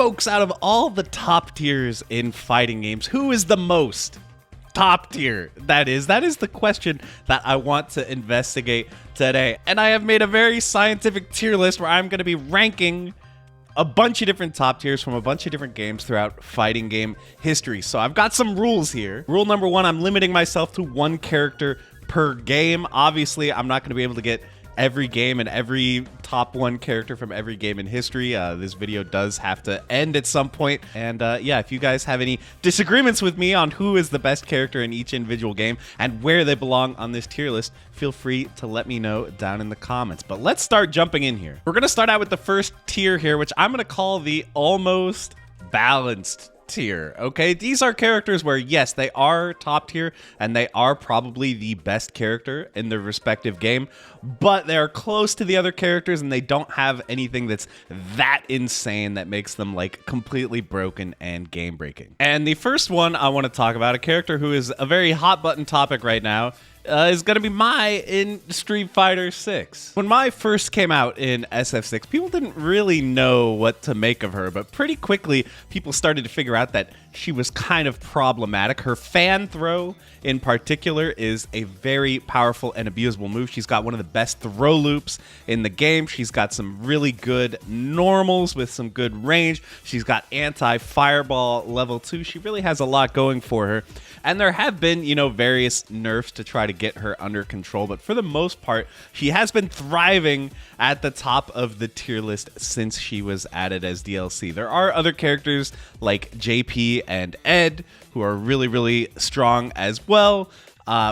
folks, out of all the top tiers in fighting games, who is the most top tier? That is the question that I want to investigate today. And I have made a very scientific tier list where I'm going to be ranking a bunch of different top tiers from a bunch of different games throughout fighting game history. So I've got some rules here. Rule number one, I'm limiting myself to one character per game. Obviously, I'm not going to be able to get every game and every top one character from every game in history. This video does have to end at some point. And yeah, if you guys have any disagreements with me on who is the best character in each individual game and where they belong on this tier list, feel free to let me know down in the comments. But let's start jumping in here. We're going to start out with the first tier here, which I'm going to call the almost balanced tier. Okay, these are characters where, yes, they are top tier and they are probably the best character in their respective game, but they're close to the other characters and they don't have anything that's that insane that makes them like completely broken and game breaking. And the first one I want to talk about, a character who is a very hot button topic right now, is going to be Mai in Street Fighter 6. When Mai first came out in SF6, people didn't really know what to make of her, but pretty quickly people started to figure out that she was kind of problematic. Her fan throw in particular is a very powerful and abusable move. She's got one of the best throw loops in the game. She's got some really good normals with some good range. She's got anti-fireball level 2. She really has a lot going for her. And there have been, you know, various nerfs to try to get her under control, but for the most part, she has been thriving at the top of the tier list since she was added as DLC. There are other characters like JP and Ed who are really, really strong as well,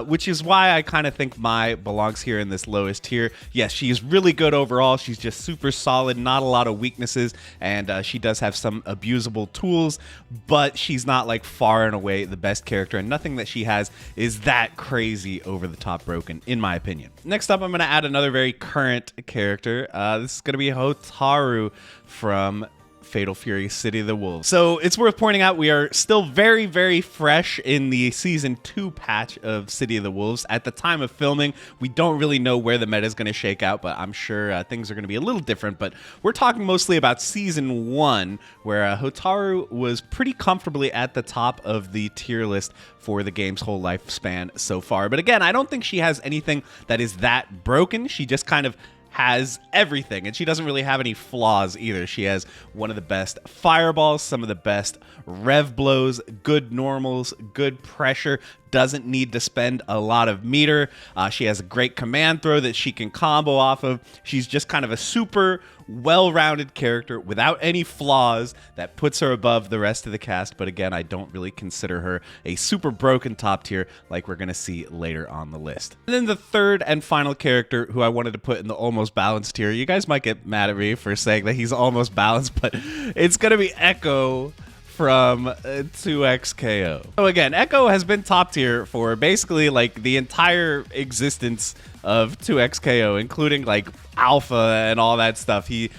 which is why I kind of think Mai belongs here in this lowest tier. Yes, she's really good overall. She's just super solid, not a lot of weaknesses, and she does have some abusable tools, but she's not like far and away the best character, and nothing that she has is that crazy over the top broken, in my opinion. Next up, I'm going to add another very current character. This is going to be Hotaru from Fatal Fury City of the Wolves. So it's worth pointing out we are still very, very fresh in the Season 2 patch of City of the Wolves. At the time of filming, we don't really know where the meta is going to shake out, but I'm sure things are going to be a little different. But we're talking mostly about Season 1, where Hotaru was pretty comfortably at the top of the tier list for the game's whole lifespan so far. But again, I don't think she has anything that is that broken. She just kind of has everything, and she doesn't really have any flaws either. She has one of the best fireballs, some of the best rev blows, good normals, good pressure, doesn't need to spend a lot of meter. She has a great command throw that she can combo off of. She's just kind of a super well-rounded character without any flaws that puts her above the rest of the cast. But again, I don't really consider her a super broken top tier like we're going to see later on the list. And then the third and final character who I wanted to put in the almost balanced tier. You guys might get mad at me for saying that he's almost balanced, but it's going to be Ekko from 2XKO. So again, Ekko has been top tier for basically like the entire existence of 2XKO, including like alpha and all that stuff. He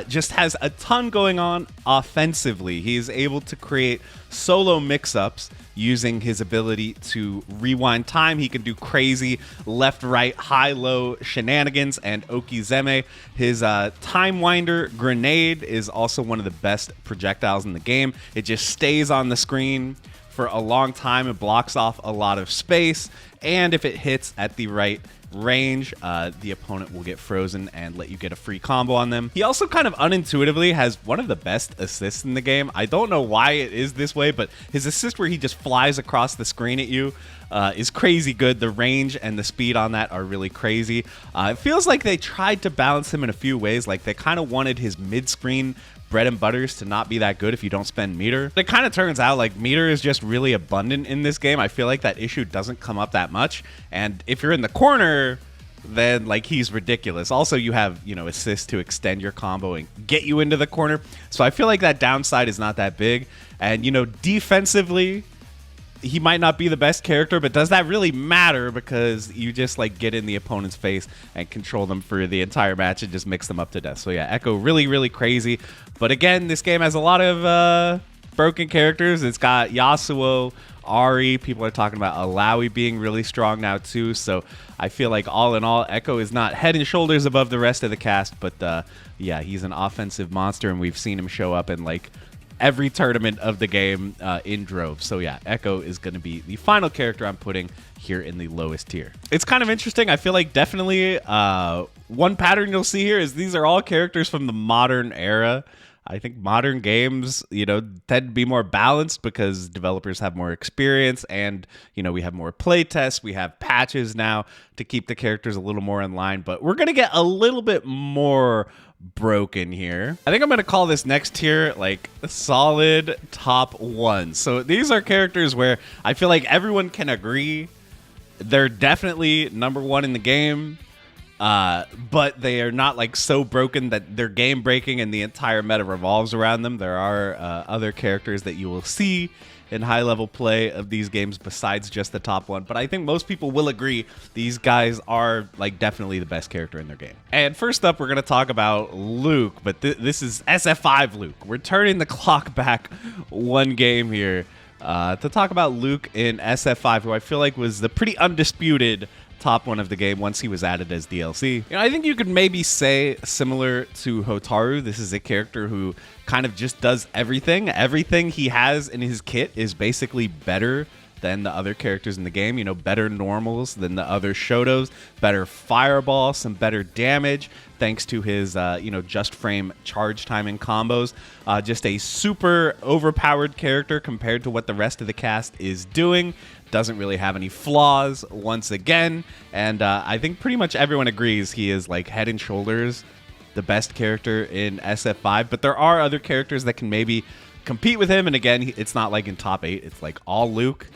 just has a ton going on offensively. He's able to create solo mix-ups using his ability to rewind time. He can do crazy left-right, high-low shenanigans and okizeme. His Time Winder grenade is also one of the best projectiles in the game. It just stays on the screen for a long time. It blocks off a lot of space, and if it hits at the right range, the opponent will get frozen and let you get a free combo on them. He also kind of unintuitively has one of the best assists in the game. I don't know why it is this way, but his assist where he just flies across the screen at you is crazy good. The range and the speed on that are really crazy. It feels like they tried to balance him in a few ways. Like they kind of wanted his mid-screen bread and butters to not be that good if you don't spend meter. It kind of turns out like meter is just really abundant in this game. I feel like that issue doesn't come up that much. And if you're in the corner, then like he's ridiculous. Also, you have, you know, assist to extend your combo and get you into the corner. So I feel like that downside is not that big. And, you know, defensively, he might not be the best character, but does that really matter? Because you just like get in the opponent's face and control them for the entire match and just mix them up to death. So yeah, Ekko really, really crazy. But again, this game has a lot of broken characters. It's got Yasuo Ari. People are talking about Alawi being really strong now too. So I feel like all in all, Ekko is not head and shoulders above the rest of the cast. But yeah, he's an offensive monster, and we've seen him show up in like every tournament of the game in droves. So yeah, Ekko is going to be the final character I'm putting here in the lowest tier. It's kind of interesting. I feel like definitely one pattern you'll see here is these are all characters from the modern era. I think modern games, tend to be more balanced because developers have more experience and, we have more play tests. We have patches now to keep the characters a little more in line, but we're going to get a little bit more broken here. I think I'm going to call this next tier like a solid top 1. So these are characters where I feel like everyone can agree they're definitely number 1 in the game. But they are not like so broken that they're game breaking and the entire meta revolves around them. There are other characters that you will see in high level play of these games besides just the top 1. But I think most people will agree these guys are like definitely the best character in their game. And first up, we're going to talk about Luke, but this is SF5 Luke. We're turning the clock back 1 game here to talk about Luke in SF5, who I feel like was the pretty undisputed top 1 of the game once he was added as DLC. I think you could maybe say similar to Hotaru, this is a character who kind of just does everything. Everything he has in his kit is basically better than the other characters in the game. Better normals than the other Shotos, better fireball, some better damage thanks to his, just frame charge timing combos. Just a super overpowered character compared to what the rest of the cast is doing. Doesn't really have any flaws once again. And I think pretty much everyone agrees he is like head and shoulders the best character in SF5. But there are other characters that can maybe compete with him. And again, it's not like in top 8. It's like all Luke.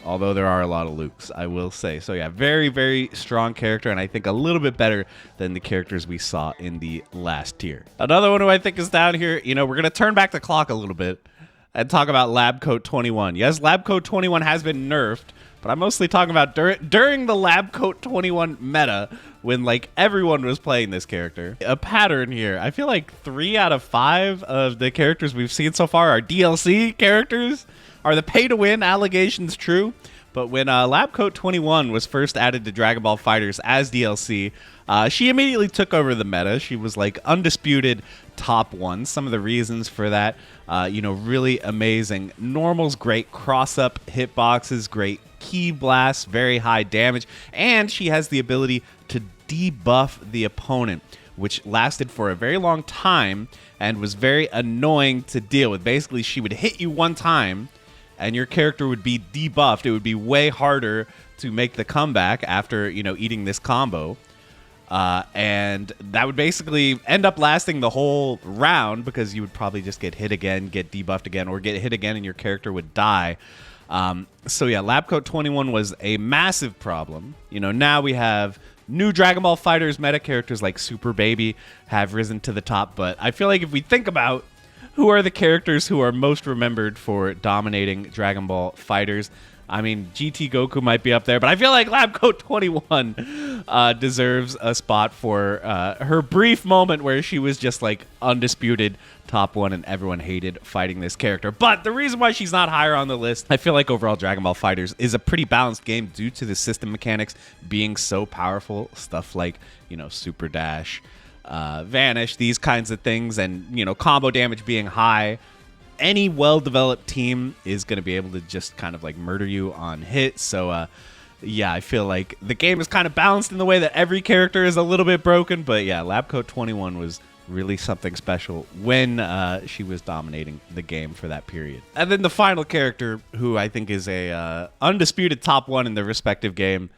Although there are a lot of Lukes, I will say. So yeah, very, very strong character, and I think a little bit better than the characters we saw in the last tier. Another one who I think is down here, we're going to turn back the clock a little bit and talk about Labcoat 21. Yes, Labcoat 21 has been nerfed, but I'm mostly talking about during the Labcoat 21 meta when like everyone was playing this character. A pattern here. I feel like 3 out of 5 of the characters we've seen so far are DLC characters. Are the pay-to-win allegations true? But when Labcoat 21 was first added to Dragon Ball FighterZ as DLC, she immediately took over the meta. She was like undisputed top 1. Some of the reasons for that, really amazing. Normals, great cross-up hitboxes, great ki blasts, very high damage, and she has the ability to debuff the opponent, which lasted for a very long time and was very annoying to deal with. Basically, she would hit you one time, and your character would be debuffed. It would be way harder to make the comeback after, eating this combo. And that would basically end up lasting the whole round because you would probably just get hit again, get debuffed again, or get hit again and your character would die. So yeah, Labcoat 21 was a massive problem. Now we have new Dragon Ball FighterZ meta characters like Super Baby have risen to the top. But I feel like if we think about who are the characters who are most remembered for dominating Dragon Ball FighterZ, I mean, GT Goku might be up there, but I feel like Labcoat 21 deserves a spot for her brief moment where she was just like undisputed top 1 and everyone hated fighting this character. But the reason why she's not higher on the list, I feel like overall Dragon Ball FighterZ is a pretty balanced game due to the system mechanics being so powerful. Stuff like, Super Dash, Vanish, these kinds of things, and, combo damage being high. Any well-developed team is going to be able to just kind of like murder you on hit. So, yeah, I feel like the game is kind of balanced in the way that every character is a little bit broken. But yeah, Labcoat 21 was really something special when she was dominating the game for that period. And then the final character, who I think is a undisputed top 1 in the respective game,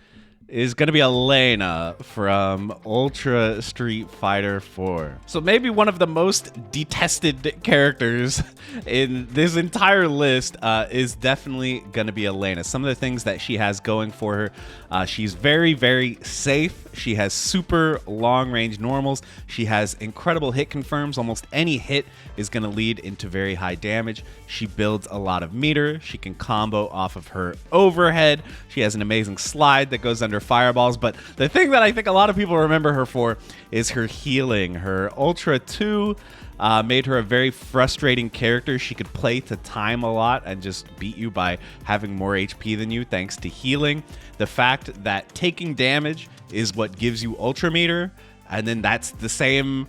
is going to be Elena from Ultra Street Fighter 4. So maybe one of the most detested characters in this entire list is definitely going to be Elena. Some of the things that she has going for her, she's very, very safe. She has super long-range normals. She has incredible hit confirms. Almost any hit is going to lead into very high damage. She builds a lot of meter. She can combo off of her overhead. She has an amazing slide that goes under fireballs, but the thing that I think a lot of people remember her for is her healing. Her Ultra 2 made her a very frustrating character. She could play to time a lot and just beat you by having more HP than you thanks to healing. The fact that taking damage is what gives you Ultra meter, and then that's the same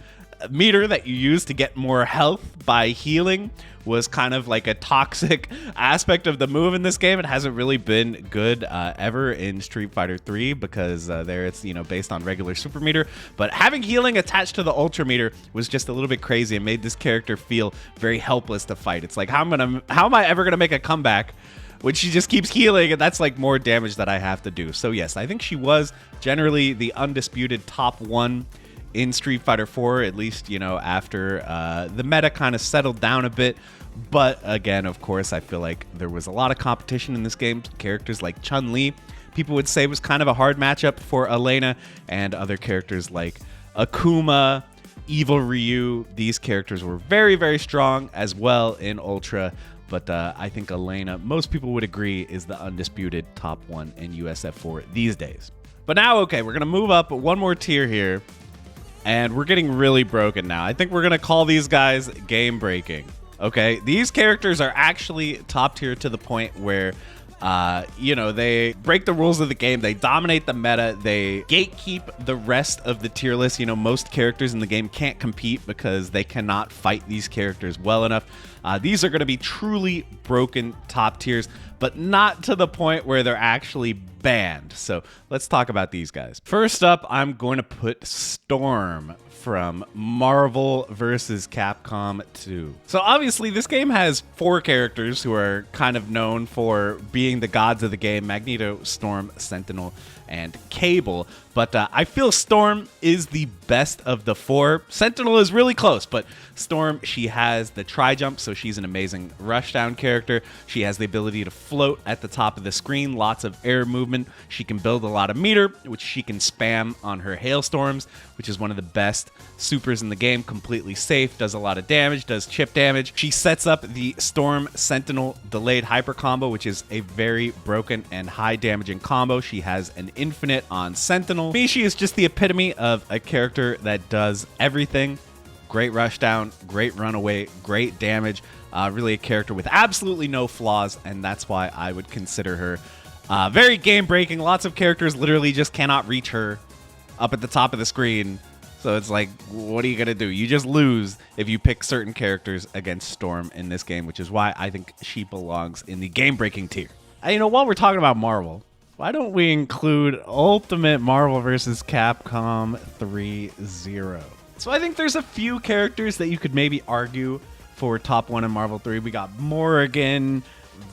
meter that you use to get more health by healing was kind of like a toxic aspect of the move in this game. It hasn't really been good ever in Street Fighter 3 because there it's, based on regular super meter. But having healing attached to the ultra meter was just a little bit crazy and made this character feel very helpless to fight. It's like, how am I ever gonna make a comeback when she just keeps healing, and that's like more damage that I have to do? So yes, I think she was generally the undisputed top one in Street Fighter 4, at least, after the meta kind of settled down a bit. But again, of course, I feel like there was a lot of competition in this game. Characters like Chun Li, people would say, was kind of a hard matchup for Elena, and other characters like Akuma, Evil Ryu. These characters were very, very strong as well in Ultra. But I think Elena, most people would agree, is the undisputed top one in USF4 these days. But now, okay, we're going to move up one more tier here. And we're getting really broken now. I think we're going to call these guys game breaking. Okay, these characters are actually top tier to the point where, they break the rules of the game. They dominate the meta. They gatekeep the rest of the tier list. Most characters in the game can't compete because they cannot fight these characters well enough. These are going to be truly broken top tiers, but not to the point where they're actually banned. So let's talk about these guys. First up, I'm going to put Storm from Marvel vs. Capcom 2. So obviously this game has 4 characters who are kind of known for being the gods of the game: Magneto, Storm, Sentinel, and Cable. But I feel Storm is the best of the 4. Sentinel is really close, but Storm, she has the tri-jump, so she's an amazing rushdown character. She has the ability to float at the top of the screen, lots of air movement. She can build a lot of meter, which she can spam on her hailstorms, which is one of the best supers in the game. Completely safe, does a lot of damage, does chip damage. She sets up the Storm Sentinel delayed hyper combo, which is a very broken and high damaging combo. She has an infinite on Sentinel. Me, she is just the epitome of a character that does everything. Great rushdown, great runaway, great damage. Really a character with absolutely no flaws, and that's why I would consider her very game-breaking. Lots of characters literally just cannot reach her up at the top of the screen. So it's like, what are you going to do? You just lose if you pick certain characters against Storm in this game, which is why I think she belongs in the game-breaking tier. And, while we're talking about Marvel, why don't we include Ultimate Marvel vs. Capcom 3-0? So I think there's a few characters that you could maybe argue for top 1 in Marvel 3. We got Morrigan,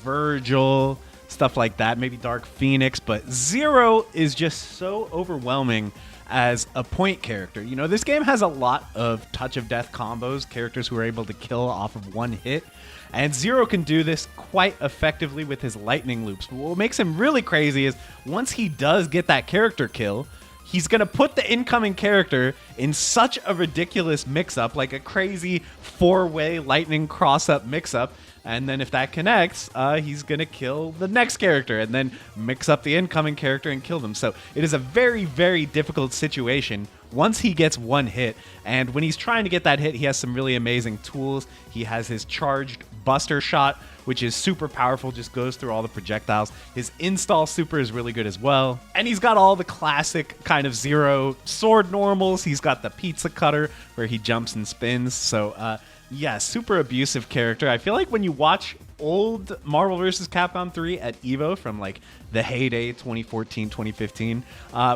Virgil, stuff like that, maybe Dark Phoenix, but Zero is just so overwhelming as a point character. This game has a lot of touch of death combos, characters who are able to kill off of one hit, and Zero can do this quite effectively with his lightning loops. But what makes him really crazy is once he does get that character kill, he's going to put the incoming character in such a ridiculous mix-up, like a crazy 4-way lightning cross-up mix-up. And then if that connects, he's going to kill the next character and then mix up the incoming character and kill them. So it is a very, very difficult situation once he gets one hit. And when he's trying to get that hit, he has some really amazing tools. He has his charged Buster Shot, which is super powerful, just goes through all the projectiles. His install super is really good as well. And he's got all the classic kind of Zero sword normals. He's got the pizza cutter where he jumps and spins. So, yeah, super abusive character. I feel like when you watch old Marvel vs. Capcom 3 at EVO from like the heyday 2014, 2015,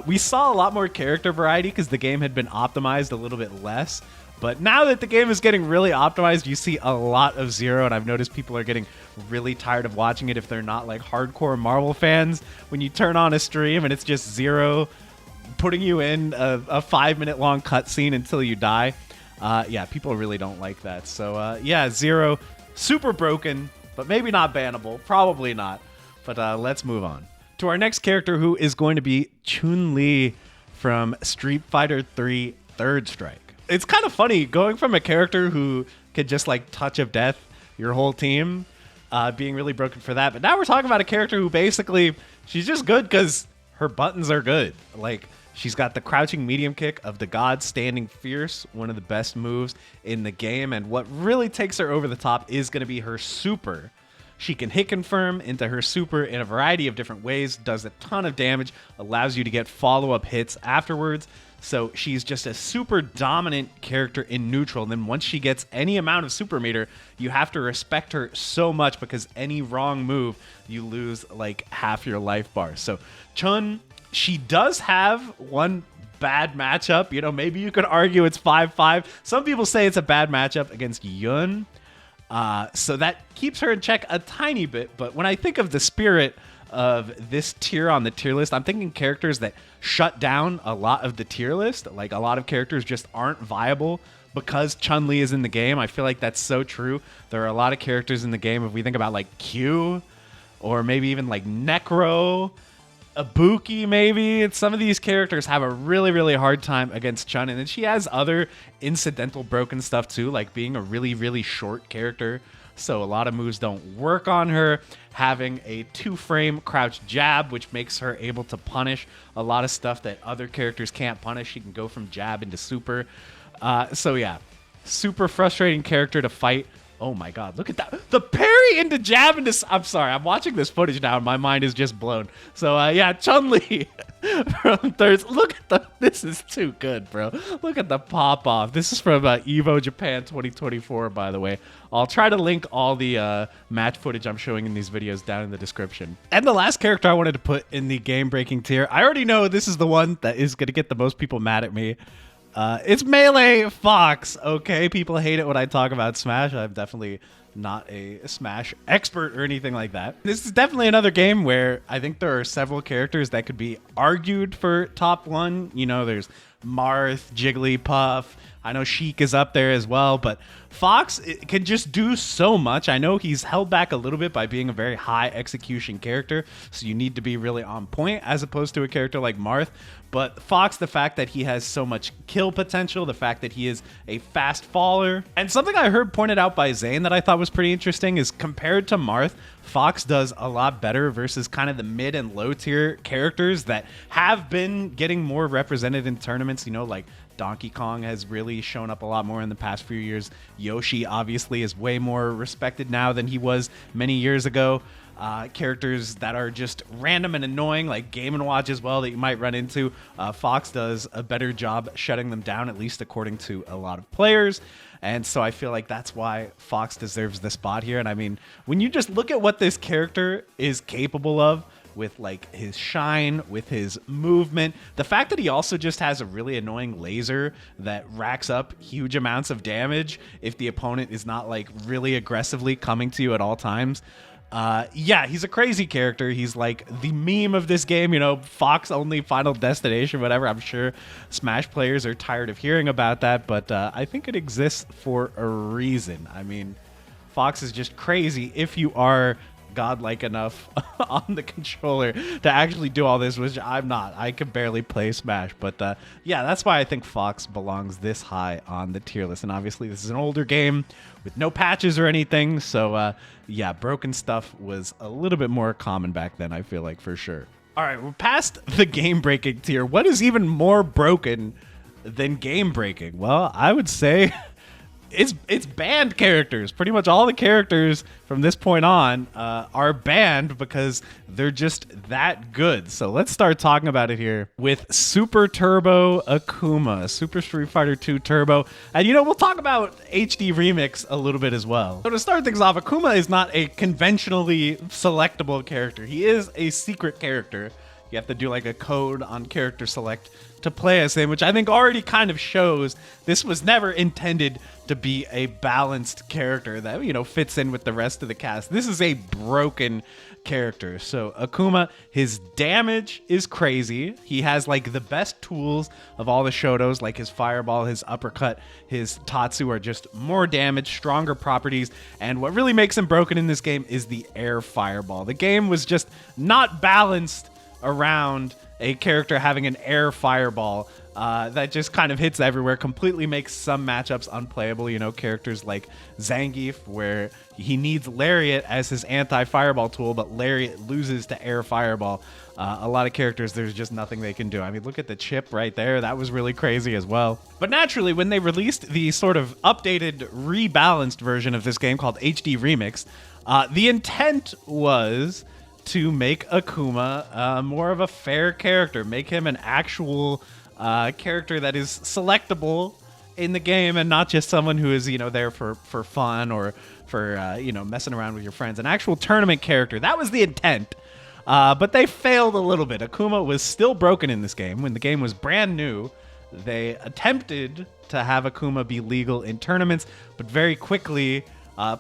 we saw a lot more character variety because the game had been optimized a little bit less. But now that the game is getting really optimized, you see a lot of Zero, and I've noticed people are getting really tired of watching it if they're not like hardcore Marvel fans. When you turn on a stream and it's just Zero putting you in a 5-minute long cutscene until you die. Yeah, people really don't like that. So, yeah, Zero, super broken, but maybe not bannable. Probably not. But let's move on to our next character, who is going to be Chun Li from Street Fighter 3 Third Strike. It's kind of funny going from a character who could just like touch of death your whole team, being really broken for that. But now we're talking about a character who basically, she's just good because her buttons are good. Like, she's got the crouching medium kick of the god standing fierce, one of the best moves in the game. And what really takes her over the top is going to be her super. She can hit confirm into her super in a variety of different ways, does a ton of damage, allows you to get follow-up hits afterwards. So she's just a super dominant character in neutral. And then once she gets any amount of super meter, you have to respect her so much, because any wrong move, you lose like half your life bar. So Chun, she does have one bad matchup. You know, maybe you could argue it's 5-5. Some people say it's a bad matchup against Yun. So that keeps her in check a tiny bit. But when I think of the spirit of this tier on the tier list, I'm thinking characters that shut down a lot of the tier list. Like, a lot of characters just aren't viable because Chun Li is in the game. I feel like that's so true. There are a lot of characters in the game. If we think about like Q, or maybe even like Necro, Ibuki, maybe. Some of these characters have a really, really hard time against Chun. And then she has other incidental broken stuff too, like being a really, really short character. So a lot of moves don't work on her. Having a 2-frame crouch jab, which makes her able to punish a lot of stuff that other characters can't punish. She can go from jab into super. So yeah, super frustrating character to fight. Oh my god, look at that. The parry into jab into... I'm sorry, I'm watching this footage now and my mind is just blown. So yeah, Chun Li from third. Look at the... This is too good, bro. Look at the pop off. This is from Evo Japan 2024, by the way. I'll try to link all the match footage I'm showing in these videos down in the description. And the last character I wanted to put in the game-breaking tier, I already know this is the one that is going to get the most people mad at me. It's Melee Fox, okay? People hate it when I talk about Smash. I'm definitely not a Smash expert or anything like that. This is definitely another game where I think there are several characters that could be argued for top 1. You know, there's Marth, Jigglypuff. I know Sheik is up there as well, but Fox can just do so much. I know he's held back a little bit by being a very high execution character, so you need to be really on point as opposed to a character like Marth. But Fox, the fact that he has so much kill potential, the fact that he is a fast faller, and something I heard pointed out by Zane that I thought was pretty interesting is compared to Marth, Fox does a lot better versus kind of the mid and low tier characters that have been getting more represented in tournaments, you know, like Donkey Kong has really shown up a lot more in the past few years. Yoshi obviously is way more respected now than he was many years ago. Characters that are just random and annoying, like Game & Watch as well, that you might run into. Fox does a better job shutting them down, at least according to a lot of players. And so I feel like that's why Fox deserves the spot here. And I mean, when you just look at what this character is capable of, with like his shine, with his movement, the fact that he also just has a really annoying laser that racks up huge amounts of damage if the opponent is not like really aggressively coming to you at all times. Yeah, he's a crazy character. He's like the meme of this game, you know, Fox only Final Destination, whatever. I'm sure Smash players are tired of hearing about that, but I think it exists for a reason. I mean, Fox is just crazy if you are godlike enough on the controller to actually do all this, which I'm not. I can barely play Smash, but yeah, that's why I think Fox belongs this high on the tier list. And obviously this is an older game with no patches or anything, so yeah, broken stuff was a little bit more common back then, I feel like, for sure. All right, we're past the game breaking tier. What is even more broken than game breaking? Well, I would say it's banned characters. Pretty much all the characters from this point on are banned because they're just that good. So let's start talking about it here with Super Turbo Akuma, Super Street Fighter 2 Turbo. And you know, we'll talk about HD Remix a little bit as well. So to start things off, Akuma is not a conventionally selectable character. He is a secret character. You have to do like a code on character select to play as him, which I think already kind of shows this was never intended to be a balanced character that, you know, fits in with the rest of the cast. This is a broken character. So Akuma, his damage is crazy. He has like the best tools of all the Shotos, like his fireball, his uppercut, his Tatsu are just more damage, stronger properties. And what really makes him broken in this game is the air fireball. The game was just not balanced around a character having an air fireball that just kind of hits everywhere, completely makes some matchups unplayable. You know, characters like Zangief, where he needs Lariat as his anti-fireball tool, but Lariat loses to air fireball. A lot of characters, there's just nothing they can do. I mean, look at the chip right there. That was really crazy as well. But naturally, when they released the sort of updated, rebalanced version of this game called HD Remix, the intent was to make Akuma more of a fair character, make him an actual character that is selectable in the game and not just someone who is, you know, there for fun or for, you know, messing around with your friends. An actual tournament character. That was the intent. But they failed a little bit. Akuma was still broken in this game. When the game was brand new, they attempted to have Akuma be legal in tournaments, but very quickly,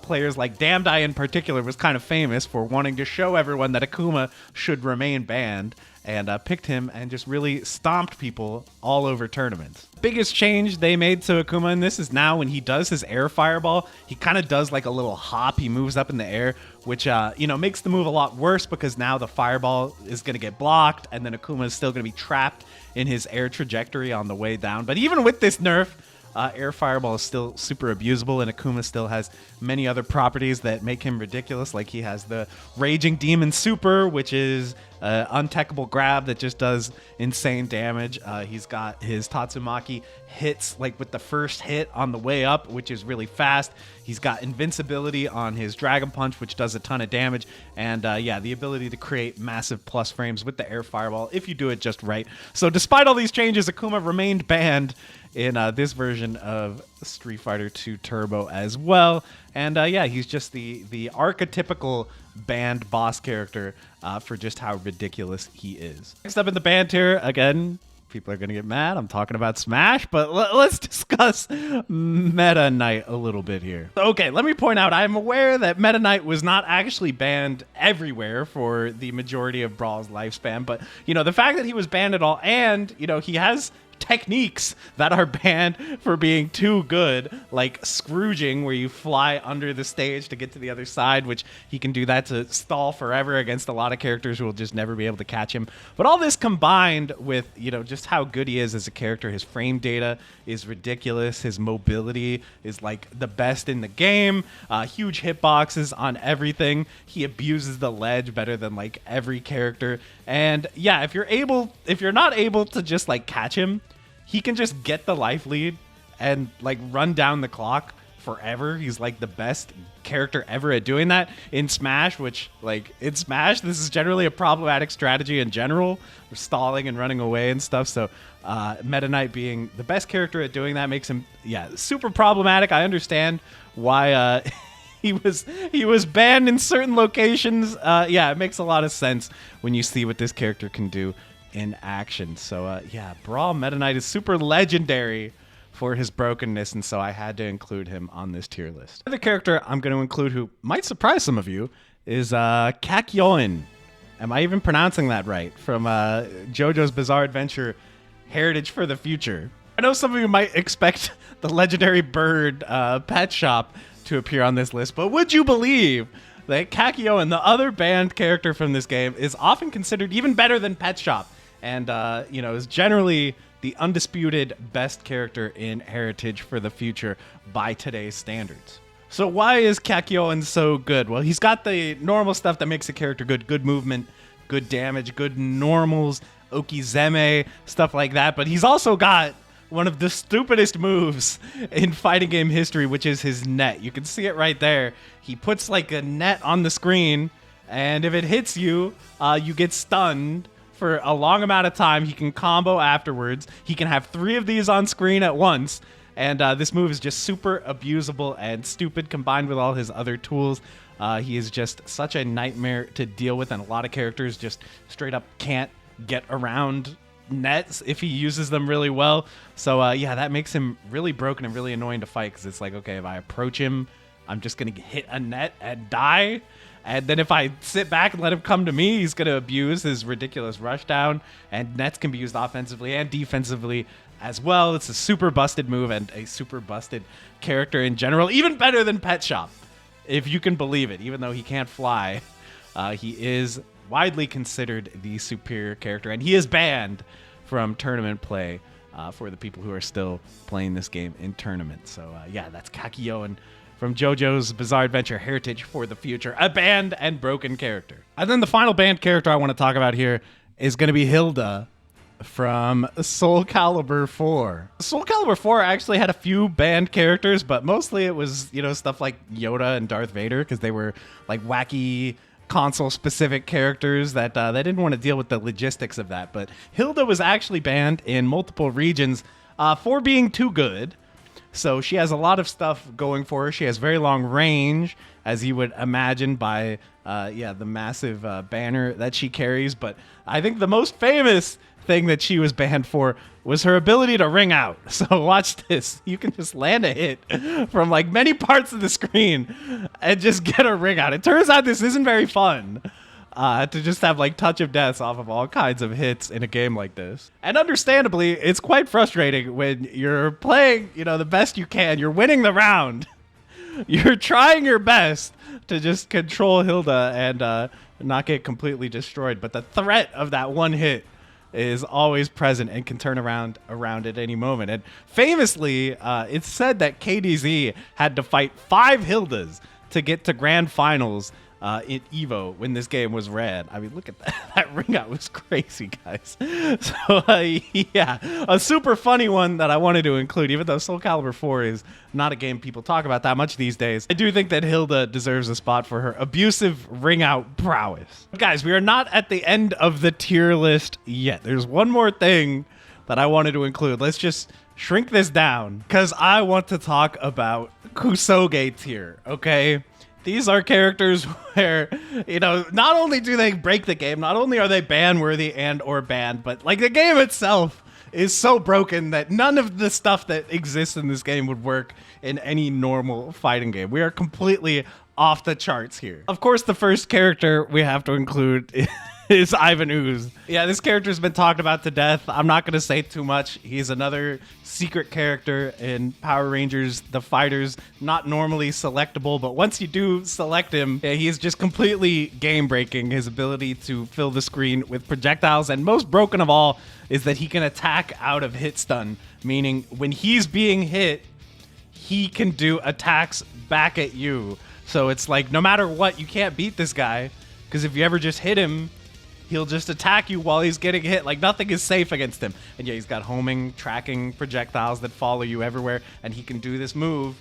players like Damdai in particular was kind of famous for wanting to show everyone that Akuma should remain banned, and picked him and just really stomped people all over tournaments. Biggest change they made to Akuma in this is now when he does his air fireball, he kind of does like a little hop. He moves up in the air, which, you know, makes the move a lot worse because now the fireball is going to get blocked and then Akuma is still going to be trapped in his air trajectory on the way down. But even with this nerf, air fireball is still super abusable, and Akuma still has many other properties that make him ridiculous. Like he has the Raging Demon Super, which is untechable grab that just does insane damage. He's got his Tatsumaki hits like with the first hit on the way up, which is really fast. He's got invincibility on his Dragon Punch, which does a ton of damage. And yeah, the ability to create massive plus frames with the air fireball if you do it just right. So despite all these changes, Akuma remained banned in this version of Street Fighter 2 Turbo as well. And yeah, he's just the archetypical banned boss character for just how ridiculous he is. Next up in the band tier, again, people are going to get mad. I'm talking about Smash, but let's discuss Meta Knight a little bit here. Okay, let me point out, I'm aware that Meta Knight was not actually banned everywhere for the majority of Brawl's lifespan, but, you know, the fact that he was banned at all, and, you know, he has techniques that are banned for being too good, like Scrooging, where you fly under the stage to get to the other side, which he can do that to stall forever against a lot of characters who will just never be able to catch him. But all this combined with, you know, just how good he is as a character, his frame data is ridiculous, his mobility is like the best in the game, huge hitboxes on everything, he abuses the ledge better than like every character, and yeah, if you're not able to just like catch him, he can just get the life lead and like run down the clock forever. He's like the best character ever at doing that in Smash, which like in Smash, this is generally a problematic strategy in general, stalling and running away and stuff. So Meta Knight being the best character at doing that makes him, yeah, super problematic. I understand why he was banned in certain locations. Yeah, it makes a lot of sense when you see what this character can do in action. So yeah, Brawl Meta Knight is super legendary for his brokenness, and so I had to include him on this tier list. The other character I'm going to include who might surprise some of you is Kakyoin. Am I even pronouncing that right? From JoJo's Bizarre Adventure Heritage for the Future. I know some of you might expect the legendary bird pet shop to appear on this list, but would you believe that Kakyoin, the other banned character from this game, is often considered even better than Pet Shop, and you know, is generally the undisputed best character in Heritage for the Future by today's standards. So why is Kakyoin so good? Well, he's got the normal stuff that makes a character good. Good movement, good damage, good normals, Okizeme, stuff like that. But he's also got one of the stupidest moves in fighting game history, which is his net. You can see it right there. He puts like a net on the screen, and if it hits you, you get stunned for a long amount of time. He can combo afterwards. He can have 3 of these on screen at once. And this move is just super abusable and stupid combined with all his other tools. He is just such a nightmare to deal with, and a lot of characters just straight up can't get around nets if he uses them really well. So yeah, that makes him really broken and really annoying to fight, because it's like, okay, if I approach him, I'm just going to hit a net and die. And then if I sit back and let him come to me, he's going to abuse his ridiculous rush down. And nets can be used offensively and defensively as well. It's a super busted move and a super busted character in general. Even better than Pet Shop, if you can believe it. Even though he can't fly, he is widely considered the superior character. And he is banned from tournament play for the people who are still playing this game in tournaments. So yeah, that's Kakyoin from JoJo's Bizarre Adventure Heritage for the Future, a banned and broken character. And then the final banned character I want to talk about here is going to be Hilde from Soul Calibur 4. Soul Calibur 4 actually had a few banned characters, but mostly it was, you know, stuff like Yoda and Darth Vader, because they were like wacky console-specific characters that they didn't want to deal with the logistics of that. But Hilde was actually banned in multiple regions for being too good. So she has a lot of stuff going for her. She has very long range, as you would imagine by the massive banner that she carries. But I think the most famous thing that she was banned for was her ability to ring out. So watch this. You can just land a hit from like many parts of the screen and just get a ring out. It turns out this isn't very fun. To just have like touch of deaths off of all kinds of hits in a game like this. And understandably, it's quite frustrating when you're playing, you know, the best you can. You're winning the round. You're trying your best to just control Hilde and not get completely destroyed. But the threat of that one hit is always present and can turn around at any moment. And famously, it's said that KDZ had to fight 5 Hildes to get to grand finals in Evo when this game was red. I mean, look at that. That ring out was crazy, guys. So, yeah, a super funny one that I wanted to include, even though Soul Calibur 4 is not a game people talk about that much these days. I do think that Hilde deserves a spot for her abusive ring out prowess. Guys, we are not at the end of the tier list yet. There's one more thing that I wanted to include. Let's just shrink this down because I want to talk about Kusoge tier, okay? These are characters where, you know, not only do they break the game, not only are they ban-worthy and or banned, but like the game itself is so broken that none of the stuff that exists in this game would work in any normal fighting game. We are completely off the charts here. Of course, the first character we have to include is Ivan Ooze. Yeah, this character's been talked about to death. I'm not going to say too much. He's another secret character in Power Rangers, the fighters, not normally selectable, but once you do select him, yeah, he's just completely game-breaking. His ability to fill the screen with projectiles, and most broken of all is that he can attack out of hit stun, meaning when he's being hit, he can do attacks back at you. So it's like, no matter what, you can't beat this guy, because if you ever just hit him, he'll just attack you while he's getting hit. Like, nothing is safe against him. And yeah, he's got homing, tracking projectiles that follow you everywhere, and he can do this move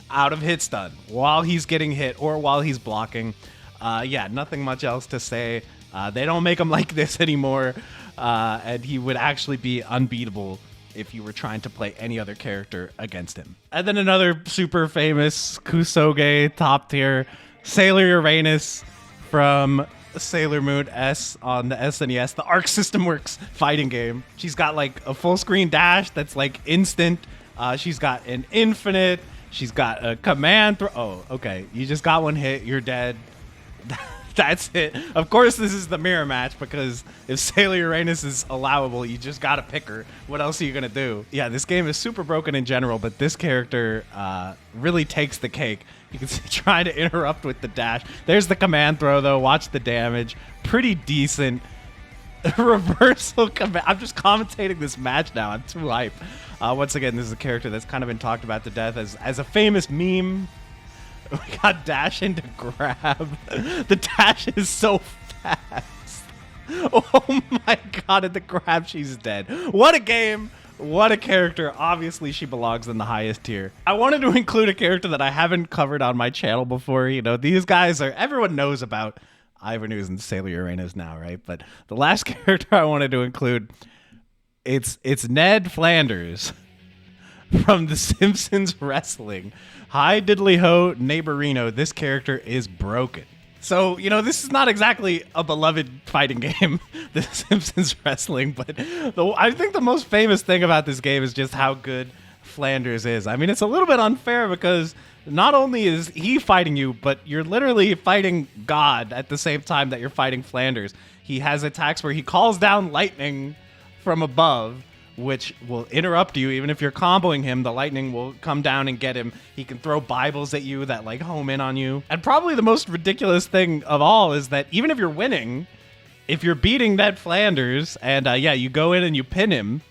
out of hit stun while he's getting hit or while he's blocking. Yeah, nothing much else to say. They don't make him like this anymore, and he would actually be unbeatable if you were trying to play any other character against him. And then another super famous Kusoge top tier, Sailor Uranus from Sailor Moon S on the SNES, the Arc System Works fighting game. She's got like a full screen dash that's like instant. She's got an infinite. She's got a command throw. Oh, okay. You just got one hit. You're dead. That's it. Of course, this is the mirror match because if Sailor Uranus is allowable, you just gotta pick her. What else are you gonna do? Yeah, this game is super broken in general, but this character really takes the cake. You can see trying to interrupt with the dash. There's the command throw, though. Watch the damage. Pretty decent. Reversal command. I'm just commentating this match now. I'm too hype. Once again, this is a character that's kind of been talked about to death as a famous meme. We got dash into grab. The dash is so fast. Oh my god, at the grab, she's dead. What a game. What a character. Obviously, she belongs in the highest tier. I wanted to include a character that I haven't covered on my channel before. You know, these guys are, everyone knows about Ivan Ooze and Sailor Uranus now, right? But the last character I wanted to include, it's Ned Flanders from The Simpsons Wrestling. Hi, diddly ho, neighborino. This character is broken. So, you know, this is not exactly a beloved fighting game, The Simpsons Wrestling, but I think the most famous thing about this game is just how good Flanders is. I mean, it's a little bit unfair because not only is he fighting you, but you're literally fighting God at the same time that you're fighting Flanders. He has attacks where he calls down lightning from above, which will interrupt you. Even if you're comboing him, the lightning will come down and get him. He can throw Bibles at you that like home in on you. And probably the most ridiculous thing of all is that even if you're winning, if you're beating Ned Flanders and yeah, you go in and you pin him,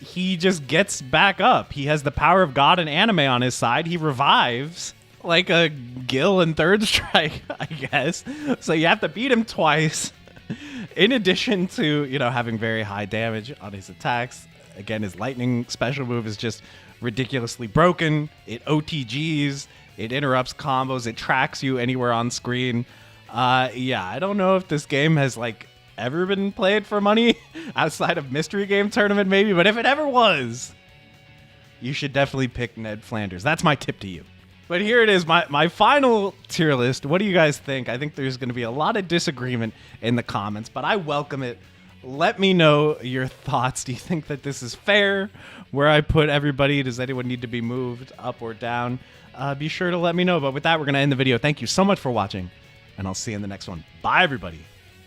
he just gets back up. He has the power of God and anime on his side. He revives like a Gil in Third Strike, I guess. So you have to beat him twice. In addition to, having very high damage on his attacks. Again, his lightning special move is just ridiculously broken. It OTGs. It interrupts combos. It tracks you anywhere on screen. I don't know if this game has, ever been played for money outside of Mystery Game Tournament, maybe. But if it ever was, you should definitely pick Ned Flanders. That's my tip to you. But here it is, my final tier list. What do you guys think? I think there's going to be a lot of disagreement in the comments, but I welcome it. Let me know your thoughts. Do you think that this is fair, where I put everybody? Does anyone need to be moved up or down? Be sure to let me know. But with that, we're going to end the video. Thank you so much for watching, and I'll see you in the next one. Bye, everybody.